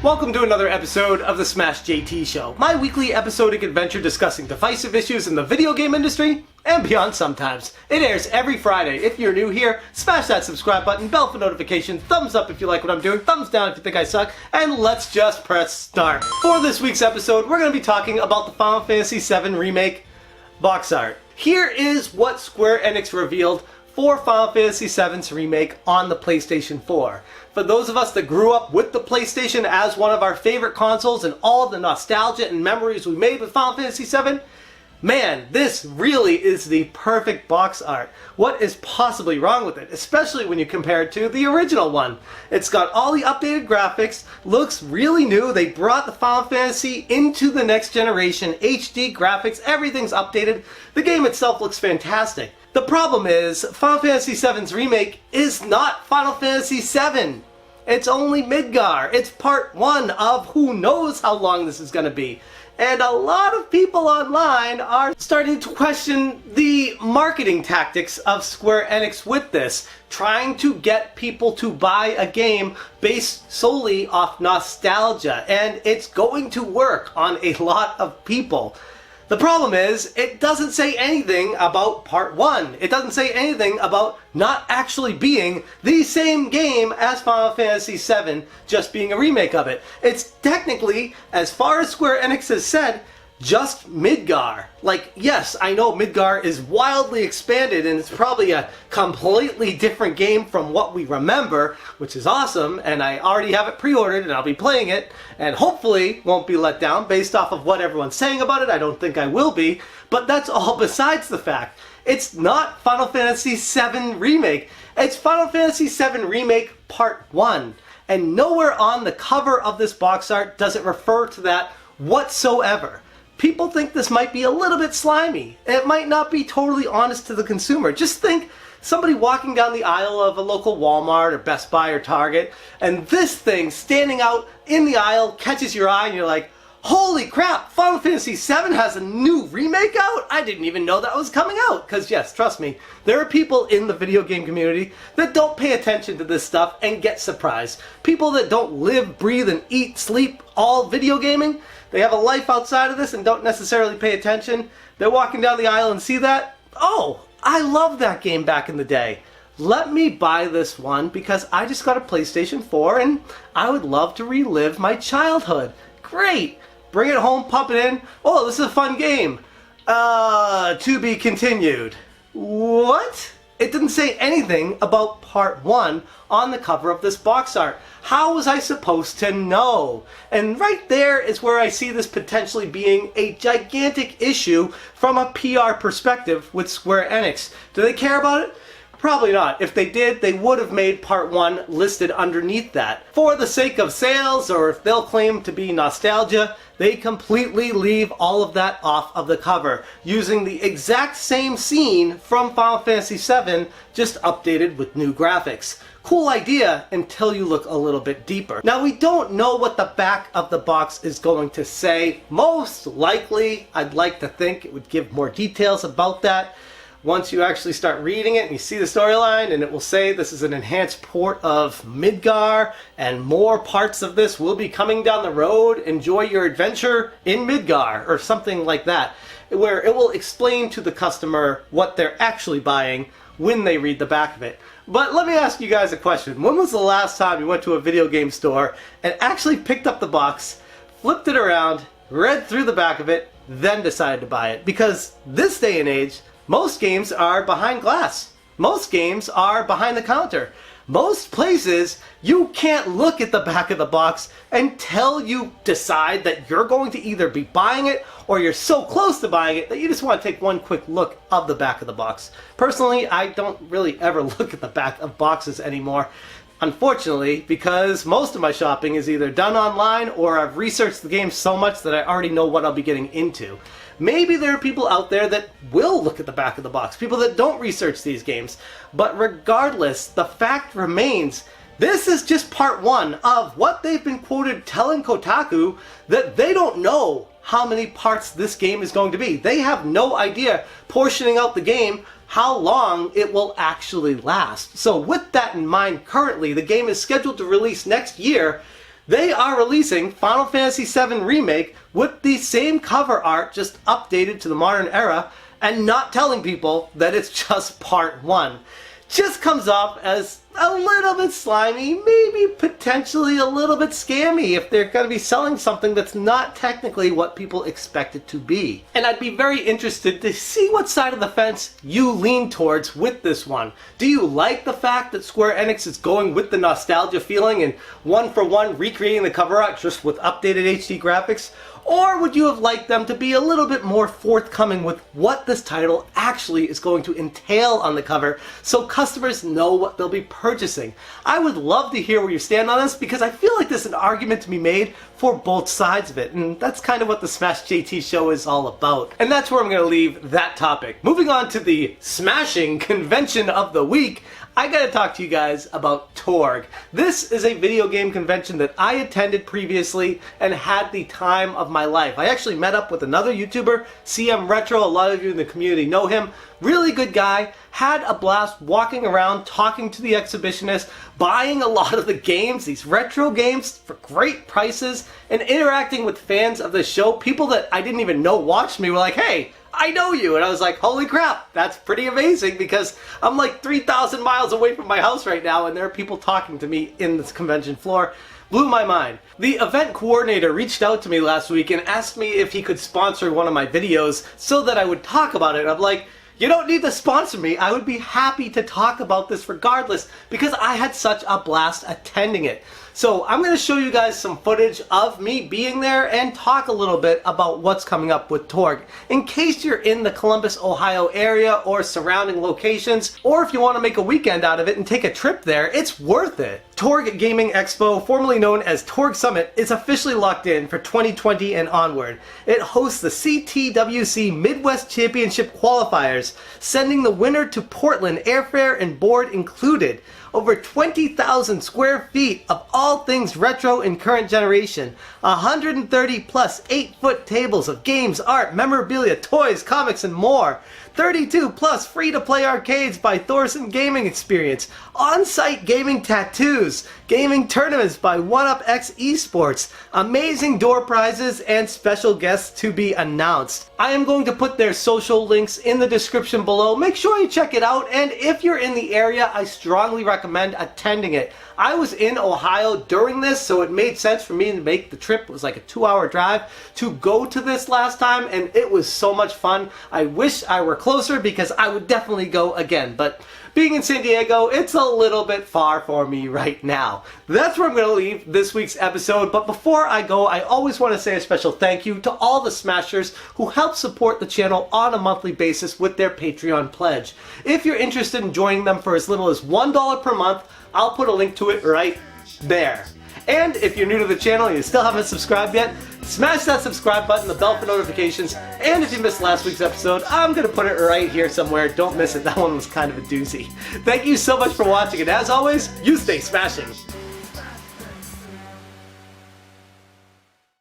Welcome to another episode of the Smash JT Show, my weekly episodic adventure discussing divisive issues in the video game industry and beyond sometimes. It airs every Friday. If you're new here, smash that subscribe button, bell for notifications, thumbs up if you like what I'm doing, thumbs down if you think I suck, and let's just press start. For this week's episode, we're going to be talking about the Final Fantasy VII Remake box art. Here is what Square Enix revealed for Final Fantasy VII's Remake on the PlayStation 4. For those of us that grew up with the PlayStation as one of our favorite consoles and all the nostalgia and memories we made with Final Fantasy VII, man, this really is the perfect box art. What is possibly wrong with it, especially when you compare it to the original one? It's got all the updated graphics, looks really new. They brought the Final Fantasy into the next generation, HD graphics, everything's updated. The game itself looks fantastic. The problem is, Final Fantasy VII's Remake is not Final Fantasy VII. It's only Midgar. It's part one of who knows how long this is going to be. And a lot of people online are starting to question the marketing tactics of Square Enix with this, trying to get people to buy a game based solely off nostalgia. And it's going to work on a lot of people. The problem is, it doesn't say anything about Part 1. It doesn't say anything about not actually being the same game as Final Fantasy VII, just being a remake of it. It's technically, as far as Square Enix has said, just Midgar. Like, yes, I know Midgar is wildly expanded and it's probably a completely different game from what we remember, which is awesome, and I already have it pre-ordered and I'll be playing it, and hopefully won't be let down based off of what everyone's saying about it. I don't think I will be, but that's all besides the fact. It's not Final Fantasy VII Remake. It's Final Fantasy VII Remake Part 1, and nowhere on the cover of this box art does it refer to that whatsoever. People think this might be a little bit slimy. It might not be totally honest to the consumer. Just think somebody walking down the aisle of a local Walmart or Best Buy or Target, and this thing standing out in the aisle catches your eye and you're like, holy crap, Final Fantasy VII has a new remake out? I didn't even know that was coming out. Because yes, trust me, there are people in the video game community that don't pay attention to this stuff and get surprised. People that don't live, breathe, and eat, sleep all video gaming. They have a life outside of this and don't necessarily pay attention. They're walking down the aisle and see that. Oh, I love that game back in the day. Let me buy this one because I just got a PlayStation 4 and I would love to relive my childhood. Great. Bring it home, pump it in. Oh, this is a fun game. To be continued. What? It didn't say anything about Part 1 on the cover of this box art. How was I supposed to know? And right there is where I see this potentially being a gigantic issue from a PR perspective with Square Enix. Do they care about it? Probably not. If they did, they would have made Part 1 listed underneath that. For the sake of sales, or if they'll claim to be nostalgia, they completely leave all of that off of the cover, using the exact same scene from Final Fantasy VII, just updated with new graphics. Cool idea until you look a little bit deeper. Now, we don't know what the back of the box is going to say. Most likely, I'd like to think it would give more details about that. Once you actually start reading it and you see the storyline, and it will say this is an enhanced port of Midgar and more parts of this will be coming down the road. Enjoy your adventure in Midgar, or something like that, where it will explain to the customer what they're actually buying when they read the back of it. But let me ask you guys a question. When was the last time you went to a video game store and actually picked up the box, flipped it around, read through the back of it, then decided to buy it? Because this day and age, most games are behind glass. Most games are behind the counter. Most places, you can't look at the back of the box until you decide that you're going to either be buying it or you're so close to buying it that you just want to take one quick look of the back of the box. Personally, I don't really ever look at the back of boxes anymore. Unfortunately, because most of my shopping is either done online or I've researched the game so much that I already know what I'll be getting into. Maybe there are people out there that will look at the back of the box, people that don't research these games. But regardless, the fact remains, this is just part one of what they've been quoted telling Kotaku that they don't know how many parts this game is going to be. They have no idea, portioning out the game, how long it will actually last. So with that in mind, currently the game is scheduled to release next year. They are releasing Final Fantasy VII Remake with the same cover art, just updated to the modern era, and not telling people that it's just part 1. Just comes off as a little bit slimy, maybe potentially a little bit scammy if they're going to be selling something that's not technically what people expect it to be. And I'd be very interested to see what side of the fence you lean towards with this one. Do you like the fact that Square Enix is going with the nostalgia feeling and one for one recreating the cover art just with updated HD graphics? Or would you have liked them to be a little bit more forthcoming with what this title actually is going to entail on the cover so customers know what they'll be purchasing? I would love to hear where you stand on this because I feel like there's an argument to be made for both sides of it, and that's kind of what the Smash JT show is all about. And that's where I'm going to leave that topic. Moving on to the smashing convention of the week, I gotta talk to you guys about TORG. This is a video game convention that I attended previously and had the time of my life. I actually met up with another YouTuber, CM Retro, a lot of you in the community know him. Really good guy, had a blast walking around, talking to the exhibitionist, buying a lot of the games, these retro games for great prices, and interacting with fans of the show. People that I didn't even know watched me were like, hey, I know you. And I was like, holy crap, that's pretty amazing because I'm like 3,000 miles away from my house right now and there are people talking to me in this convention floor. Blew my mind. The event coordinator reached out to me last week and asked me if he could sponsor one of my videos so that I would talk about it. I'm like, you don't need to sponsor me. I would be happy to talk about this regardless because I had such a blast attending it. So I'm going to show you guys some footage of me being there and talk a little bit about what's coming up with TORG. In case you're in the Columbus, Ohio area or surrounding locations, or if you want to make a weekend out of it and take a trip there, it's worth it. TORG Gaming Expo, formerly known as TORG Summit, is officially locked in for 2020 and onward. It hosts the CTWC Midwest Championship qualifiers, sending the winner to Portland, airfare and board included. Over 20,000 square feet of all things retro and current generation. 130 plus 8-foot tables of games, art, memorabilia, toys, comics, and more. 32 plus free-to-play arcades by Thorsen Gaming Experience. On-site gaming tattoos. Gaming tournaments by 1UpX ESports. Amazing door prizes and special guests to be announced. I am going to put their social links in the description below. Make sure you check it out, and if you're in the area, I strongly recommend attending it. I was in Ohio during this, so it made sense for me to make the trip. It was like a 2-hour drive to go to this last time, and it was so much fun. I wish I were closer because I would definitely go again, but being in San Diego, it's a little bit far for me right now. That's where I'm going to leave this week's episode, but before I go, I always want to say a special thank you to all the Smashers who help support the channel on a monthly basis with their Patreon pledge. If you're interested in joining them for as little as $1 per month, I'll put a link to it right there. And if you're new to the channel and you still haven't subscribed yet, smash that subscribe button, the bell for notifications, and if you missed last week's episode, I'm going to put it right here somewhere. Don't miss it. That one was kind of a doozy. Thank you so much for watching, and as always, you stay smashing.